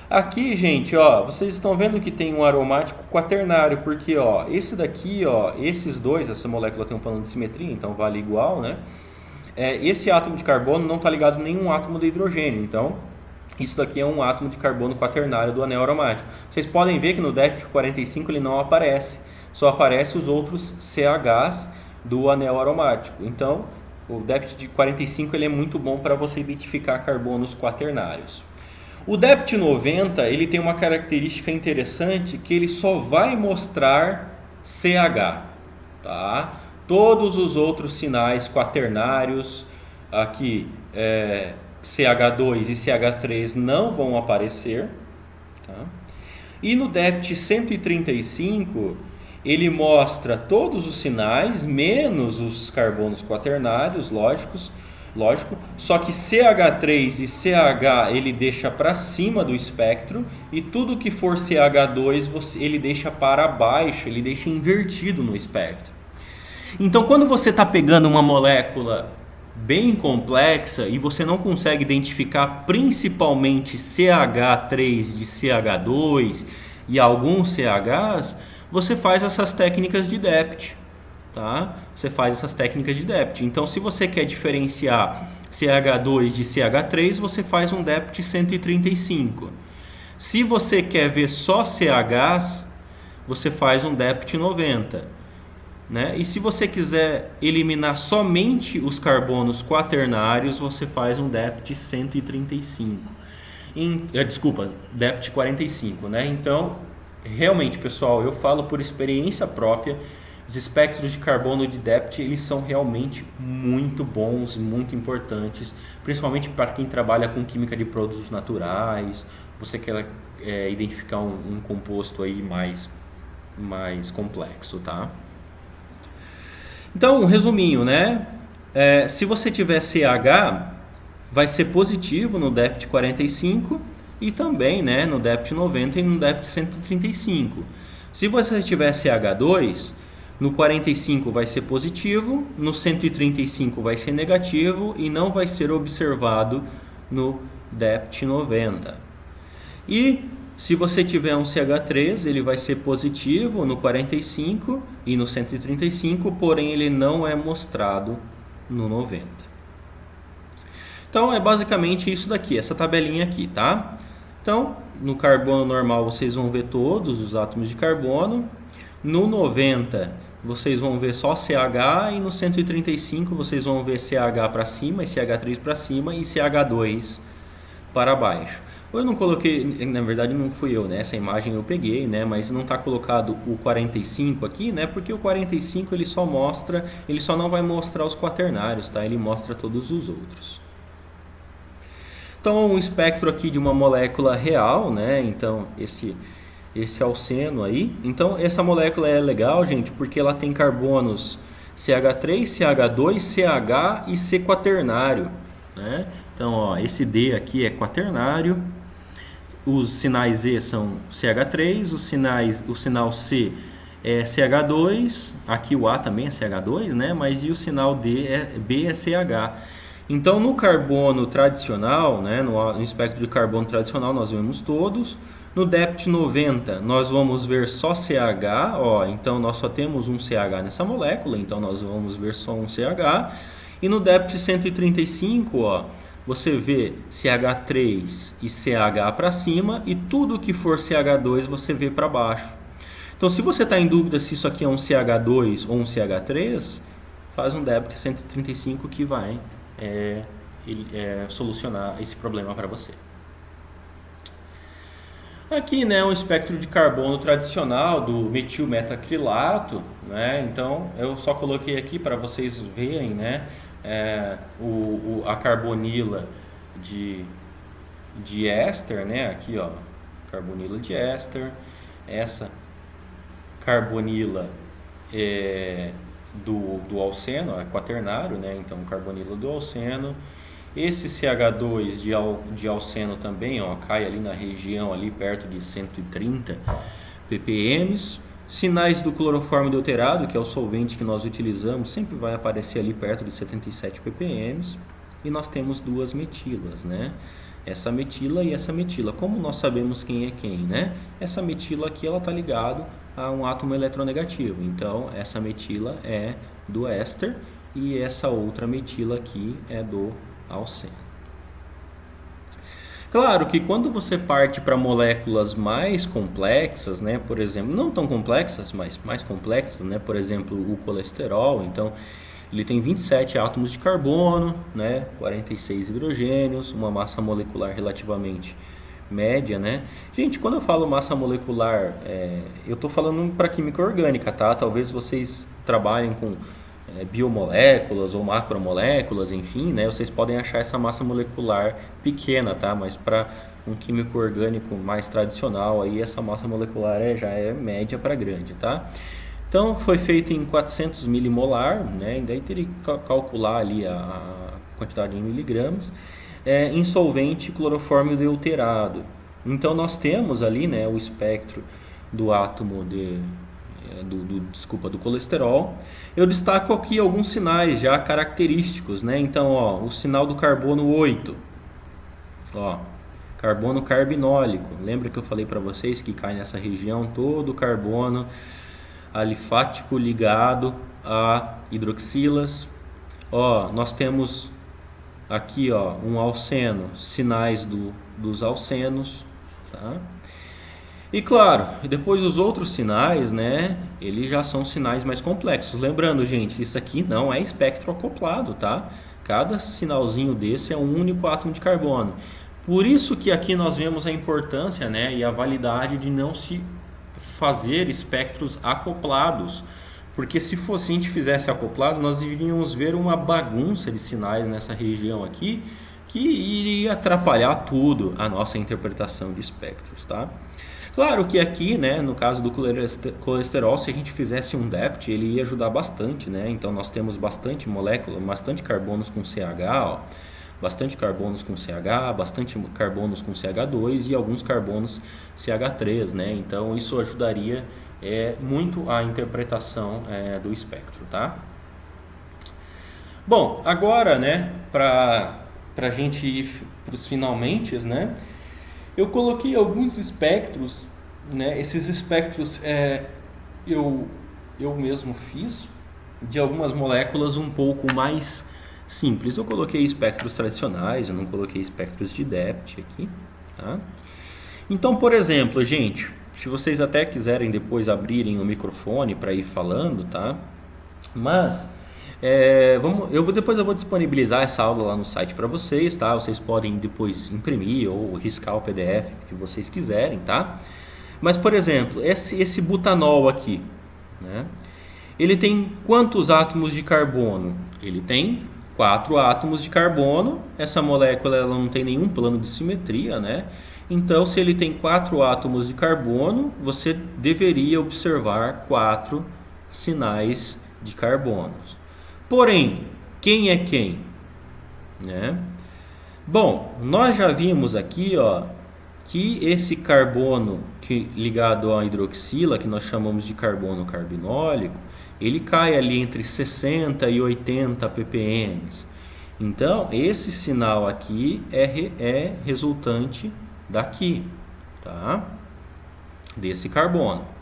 Aqui, gente, ó, vocês estão vendo que tem um aromático quaternário, porque ó, esse daqui, ó, esses dois, essa molécula tem um plano de simetria, então vale igual, né? Esse átomo de carbono não está ligado a nenhum átomo de hidrogênio, então isso daqui é um átomo de carbono quaternário do anel aromático. Vocês podem ver que no depth 45 ele não aparece, só aparece os outros CHs do anel aromático. Então, o depth de 45 ele é muito bom para você identificar carbonos quaternários. O depth 90 ele tem uma característica interessante que ele só vai mostrar CH, tá? Todos os outros sinais quaternários aqui, CH2 e CH3 não vão aparecer, tá? E no depth 135 ele mostra todos os sinais menos os carbonos quaternários, lógico, só que CH3 e CH ele deixa para cima do espectro e tudo que for CH2 ele deixa para baixo, ele deixa invertido no espectro. Então, quando você está pegando uma molécula bem complexa e você não consegue identificar principalmente CH3 de CH2 e alguns CHs, você faz essas técnicas de depth, tá? Você faz essas técnicas de depth. Então, se você quer diferenciar CH2 de CH3, você faz um depth 135. Se você quer ver só CHs, você faz um depth 90. Né? E se você quiser eliminar somente os carbonos quaternários, você faz um depth 135. Desculpa, depth 45. Né? Então, realmente, pessoal, eu falo por experiência própria, os espectros de carbono de depth eles são realmente muito bons, muito importantes, principalmente para quem trabalha com química de produtos naturais, você quer identificar um composto aí mais complexo, tá? Então, um resuminho, né? Se você tiver CH, vai ser positivo no depth 45 e também, né, no depth 90 e no depth 135. Se você tiver CH2, no 45 vai ser positivo, no 135 vai ser negativo e não vai ser observado no depth 90. E se você tiver um CH3, ele vai ser positivo no 45 e no 135, porém ele não é mostrado no 90. Então é basicamente isso daqui, essa tabelinha aqui, tá? Então, no carbono normal vocês vão ver todos os átomos de carbono. No 90 vocês vão ver só CH e no 135 vocês vão ver CH para cima e CH3 para cima e CH2 para baixo. Eu não coloquei, na verdade não fui eu, né? Essa imagem eu peguei, né? Mas não está colocado o 45 aqui, né? Porque o 45 ele só não vai mostrar os quaternários, tá? Ele mostra todos os outros. Então, um espectro aqui de uma molécula real, né? Então, esse alceno aí. Então, essa molécula é legal, gente, porque ela tem carbonos CH3, CH2, CH e C quaternário, né? Então, ó, esse D aqui é quaternário, os sinais E são CH3, o sinal C é CH2, aqui o A também é CH2, né? Mas e o sinal B é CH. Então, no carbono tradicional, né, no espectro de carbono tradicional, nós vemos todos. No DEPT 90, nós vamos ver só CH, ó, então nós só temos um CH nessa molécula, então nós vamos ver só um CH. E no DEPT 135, ó, você vê CH3 e CH para cima, e tudo que for CH2 você vê para baixo. Então, se você está em dúvida se isso aqui é um CH2 ou um CH3, faz um DEPT 135 que vai solucionar esse problema para você. Aqui, né, um espectro de carbono tradicional do metilmetacrilato, né? Então eu só coloquei aqui para vocês verem, né, a carbonila de éster, né? Aqui, ó, carbonila de éster, essa carbonila do alceno, é quaternário, né? Então carbonila do alceno. Esse CH2 de alceno também, ó, cai ali na região ali perto de 130 ppm. Sinais do cloroformo deuterado, que é o solvente que nós utilizamos, sempre vai aparecer ali perto de 77 ppm. E nós temos duas metilas, né? Essa metila e essa metila. Como nós sabemos quem é quem, né? Essa metila aqui, ela está ligada a um átomo eletronegativo. Então, essa metila é do éster e essa outra metila aqui é do alceno. Claro que quando você parte para moléculas mais complexas, né, por exemplo, não tão complexas, mas mais complexas, né, por exemplo, o colesterol, então ele tem 27 átomos de carbono, né, 46 hidrogênios, uma massa molecular relativamente média, né? Gente, quando eu falo massa molecular, eu estou falando para química orgânica, tá? Talvez vocês trabalhem com biomoléculas ou macromoléculas, enfim, né? Vocês podem achar essa massa molecular pequena, tá? Mas para um químico orgânico mais tradicional, aí essa massa molecular já é média para grande, tá? Então, foi feito em 400 milimolar, né? E daí teria que calcular ali a quantidade em miligramas. Em solvente cloroformo deuterado. Então, nós temos ali, né, o espectro do átomo do colesterol. Eu destaco aqui alguns sinais já característicos, né? Então, ó, o sinal do carbono 8, ó, carbono carbinólico. Lembra que eu falei para vocês que cai nessa região todo o carbono alifático ligado a hidroxilas. Ó, nós temos aqui, ó, um alceno, sinais dos alcenos, tá? E claro, depois os outros sinais, né, eles já são sinais mais complexos. Lembrando, gente, isso aqui não é espectro acoplado, tá? Cada sinalzinho desse é um único átomo de carbono. Por isso que aqui nós vemos a importância, né, e a validade de não se fazer espectros acoplados. Porque se a gente fizesse acoplado, nós iríamos ver uma bagunça de sinais nessa região aqui, que iria atrapalhar tudo a nossa interpretação de espectros, tá? Claro que aqui, né, no caso do colesterol, se a gente fizesse um DEPT, ele ia ajudar bastante, né? Então nós temos bastante molécula, bastante carbonos com CH, ó, bastante carbonos com CH, bastante carbonos com CH2 e alguns carbonos CH3, né? Então isso ajudaria muito a interpretação do espectro, tá? Bom, agora, né, para a gente ir para os finalmente, né? Eu coloquei alguns espectros, né? Esses espectros eu mesmo fiz de algumas moléculas um pouco mais simples. Eu coloquei espectros tradicionais, eu não coloquei espectros de DEPT aqui, tá? Então, por exemplo, gente, se vocês até quiserem depois abrirem o microfone para ir falando, tá? Mas depois eu vou disponibilizar essa aula lá no site para vocês, tá? Vocês podem depois imprimir ou riscar o PDF que vocês quiserem, tá? Mas, por exemplo, esse butanol aqui, né? Ele tem quantos átomos de carbono? Ele tem 4 átomos de carbono. Essa molécula ela não tem nenhum plano de simetria, né? Então, se ele tem 4 átomos de carbono, você deveria observar 4 sinais de carbonos. Porém, quem é quem? Né? Bom, nós já vimos aqui, ó, que esse carbono ligado à hidroxila, que nós chamamos de carbono carbinólico, ele cai ali entre 60 e 80 ppm. Então, esse sinal aqui é resultante daqui, tá? Desse carbono.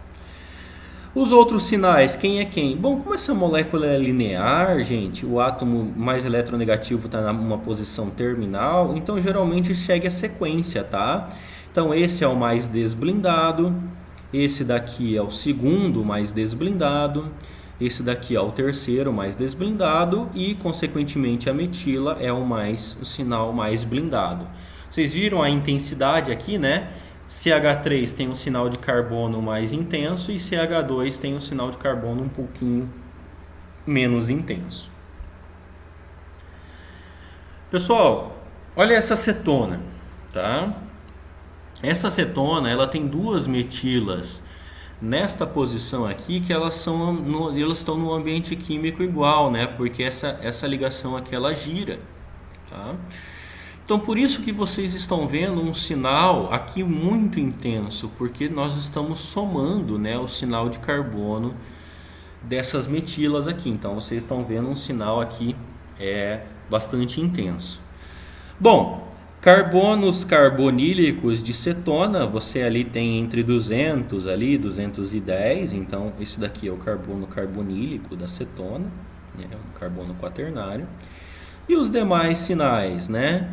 Os outros sinais, quem é quem? Bom, como essa molécula é linear, gente, o átomo mais eletronegativo está numa posição terminal, então geralmente segue a sequência, tá? Então esse é o mais desblindado, esse daqui é o segundo mais desblindado, esse daqui é o terceiro mais desblindado e, consequentemente, a metila é o sinal mais blindado. Vocês viram a intensidade aqui, né? CH3 tem um sinal de carbono mais intenso e CH2 tem um sinal de carbono um pouquinho menos intenso. Pessoal, olha essa cetona, tá? Essa cetona, ela tem duas metilas nesta posição aqui que elas estão no ambiente químico igual, né? Porque essa ligação aqui ela gira, tá? Então, por isso que vocês estão vendo um sinal aqui muito intenso, porque nós estamos somando, né, o sinal de carbono dessas metilas aqui. Então, vocês estão vendo um sinal aqui bastante intenso. Bom, carbonos carbonílicos de cetona, você ali tem entre 200 ali, 210. Então, esse daqui é o carbono carbonílico da cetona, né, um carbono quaternário. E os demais sinais, né?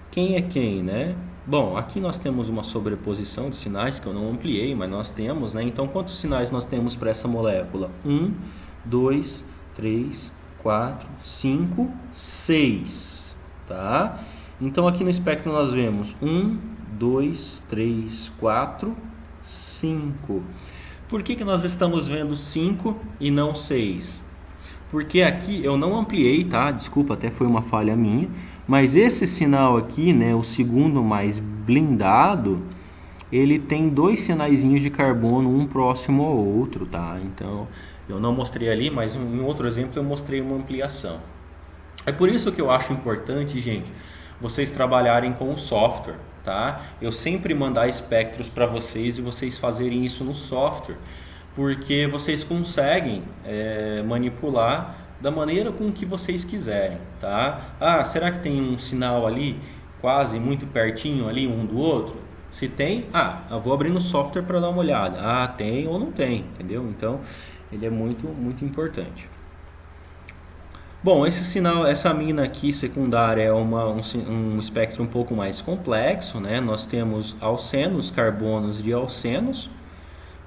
Quem é quem, né? Bom, aqui nós temos uma sobreposição de sinais que eu não ampliei, mas nós temos, né? Então, quantos sinais nós temos para essa molécula? 1, 2, 3, 4, 5, 6, tá? Então, aqui no espectro nós vemos 1, 2, 3, 4, 5. Por que nós estamos vendo 5 e não 6? Porque aqui eu não ampliei, tá? Desculpa, até foi uma falha minha. Mas esse sinal aqui, né, o segundo mais blindado, ele tem dois sinaizinhos de carbono, um próximo ao outro, tá? Então, eu não mostrei ali, mas em outro exemplo eu mostrei uma ampliação. É por isso que eu acho importante, gente, vocês trabalharem com o software, tá? Eu sempre mandar espectros para vocês e vocês fazerem isso no software, porque vocês conseguem manipular da maneira com que vocês quiserem, tá? Ah, será que tem um sinal ali quase muito pertinho ali um do outro? Se tem, eu vou abrir no software para dar uma olhada. Ah, tem ou não tem, entendeu? Então, ele é muito importante. Bom, esse sinal, essa amina aqui secundária é um espectro um pouco mais complexo, né? Nós temos alcenos, carbonos de alcenos,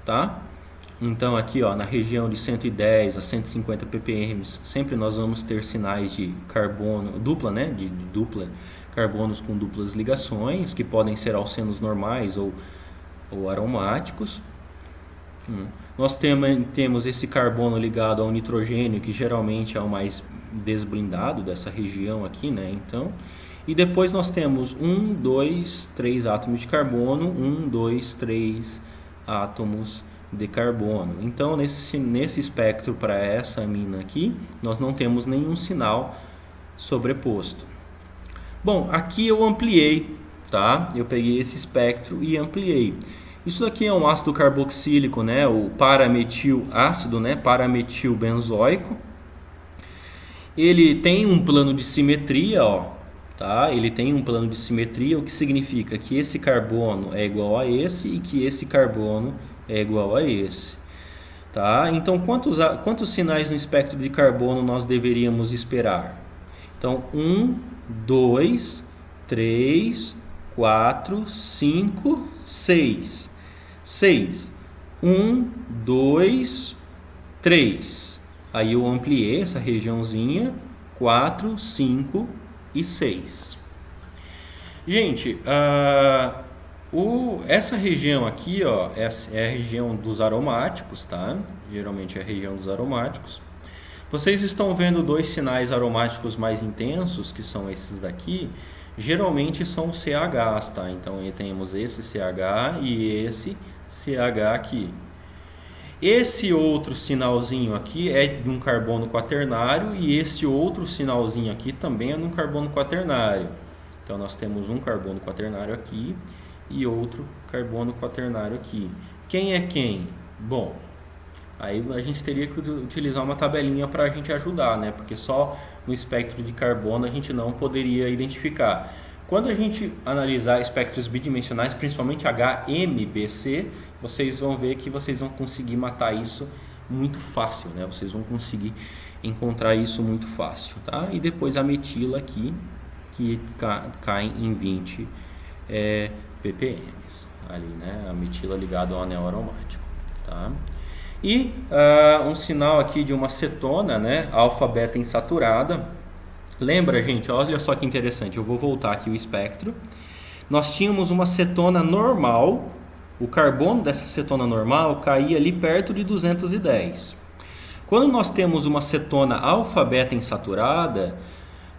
tá? Então aqui, ó, na região de 110 a 150 ppm, sempre nós vamos ter sinais de carbono dupla, né? De dupla, carbonos com duplas ligações, que podem ser alcenos normais ou aromáticos. Nós temos esse carbono ligado ao nitrogênio, que geralmente é o mais desblindado dessa região aqui, né? Então, e depois nós temos 1, 2, 3 átomos de carbono, 1, 2, 3 átomos de carbono. Então, nesse espectro para essa amina aqui, nós não temos nenhum sinal sobreposto. Bom, aqui eu ampliei, tá? Eu peguei esse espectro e ampliei. Isso daqui é um ácido carboxílico, né? O parametil ácido, né? Parametil benzoico. Ele tem um plano de simetria, ó, tá? Ele tem um plano de simetria, o que significa que esse carbono é igual a esse e que esse carbono é igual a esse, tá? Então, quantos sinais no espectro de carbono nós deveríamos esperar? Então, 1, 2, 3, 4, 5, 6. 6. 1, 2, 3. Aí eu ampliei essa regiãozinha, 4, 5 e 6. Gente, essa região aqui, ó, é a região dos aromáticos, tá? Geralmente é a região dos aromáticos. Vocês estão vendo dois sinais aromáticos mais intensos, que são esses daqui. Geralmente são CHs, tá? Então temos esse CH e esse CH aqui. Esse outro sinalzinho aqui é de um carbono quaternário e esse outro sinalzinho aqui também é de um carbono quaternário. Então nós temos um carbono quaternário aqui e outro carbono quaternário aqui. Quem é quem? Bom, aí a gente teria que utilizar uma tabelinha para a gente ajudar, né? Porque só no espectro de carbono a gente não poderia identificar. Quando a gente analisar espectros bidimensionais, principalmente HMBC, vocês vão ver que vocês vão conseguir matar isso muito fácil, né? Vocês vão conseguir encontrar isso muito fácil, tá? E depois a metila aqui, que cai em 20 ppm ali, né? A metila ligada ao anel aromático, tá? E um sinal aqui de uma cetona, né? Alfa-beta insaturada. Lembra, gente? Olha só que interessante. Eu vou voltar aqui o espectro. Nós tínhamos uma cetona normal. O carbono dessa cetona normal caía ali perto de 210. Quando nós temos uma cetona alfa-beta insaturada,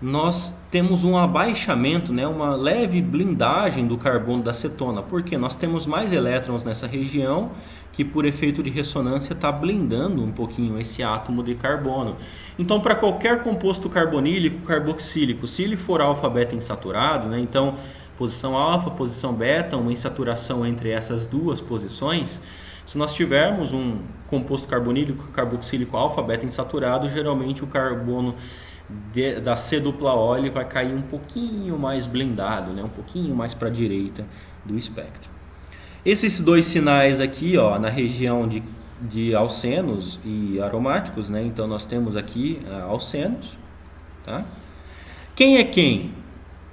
nós temos um abaixamento, né, uma leve blindagem do carbono da cetona, porque nós temos mais elétrons nessa região que por efeito de ressonância está blindando um pouquinho esse átomo de carbono. Então, para qualquer composto carbonílico, carboxílico, se ele for alfa-beta insaturado, né, então posição alfa, posição beta, uma insaturação entre essas duas posições, se nós tivermos um composto carbonílico, carboxílico alfa-beta insaturado, geralmente o carbono da C-dupla-O ele vai cair um pouquinho mais blindado, né? Um pouquinho mais para a direita do espectro. Esses dois sinais aqui, ó, na região de alcenos e aromáticos, né? Então nós temos aqui alcenos, tá? Quem é quem?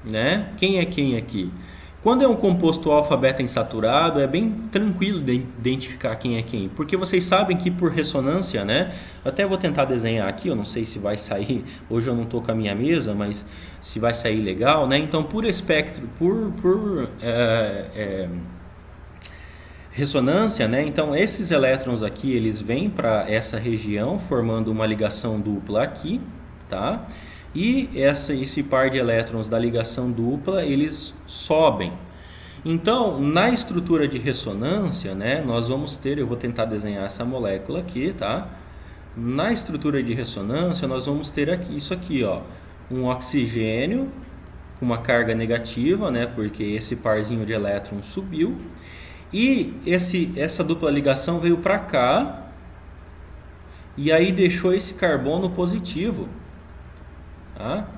Né? Quem é quem aqui? Quando é um composto alfa-beta insaturado, é bem tranquilo de identificar quem é quem, porque vocês sabem que por ressonância, né? Até vou tentar desenhar aqui, eu não sei se vai sair, hoje eu não estou com a minha mesa, mas se vai sair legal, né? Então, por espectro, ressonância, né? Então, esses elétrons aqui, eles vêm para essa região, formando uma ligação dupla aqui, tá? E esse par de elétrons da ligação dupla, eles sobem. Então, na estrutura de ressonância, né, nós vamos ter, eu vou tentar desenhar essa molécula aqui, tá? Na estrutura de ressonância, nós vamos ter aqui, isso aqui, ó, um oxigênio com uma carga negativa, né, porque esse parzinho de elétrons subiu. E essa dupla ligação veio para cá e aí deixou esse carbono positivo. Tá?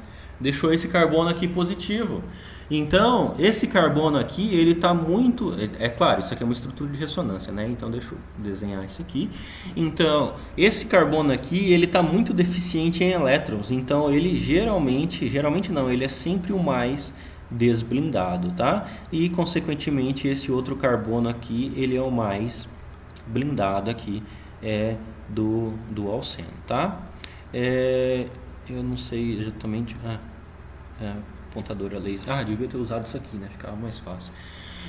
Deixou esse carbono aqui positivo. Então, esse carbono aqui, ele está muito... É claro, isso aqui é uma estrutura de ressonância, né? Então, deixa eu desenhar isso aqui. Então, esse carbono aqui, ele está muito deficiente em elétrons. Então, ele geralmente não, ele é sempre o mais desblindado, tá? E, consequentemente, esse outro carbono aqui, ele é o mais blindado aqui do alceno, tá? Eu não sei exatamente... apontador a laser. Devia ter usado isso aqui, né? Ficava mais fácil.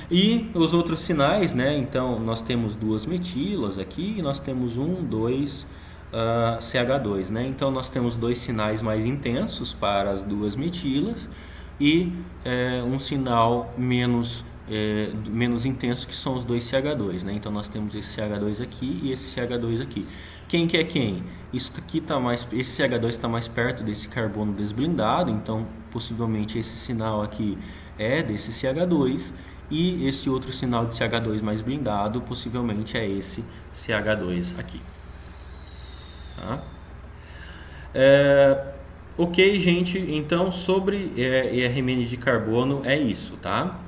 E os outros sinais, né? Então, nós temos duas metilas aqui e nós temos dois CH2, né? Então, nós temos dois sinais mais intensos para as duas metilas e um sinal menos intenso, que são os dois CH2, né? Então, nós temos esse CH2 aqui e esse CH2 aqui. Quem que é quem? Isso aqui tá mais, esse CH2 está mais perto desse carbono desblindado, então possivelmente esse sinal aqui é desse CH2 e esse outro sinal de CH2 mais blindado possivelmente é esse CH2 aqui. Tá? Ok, gente, então sobre IRMN de carbono é isso, tá?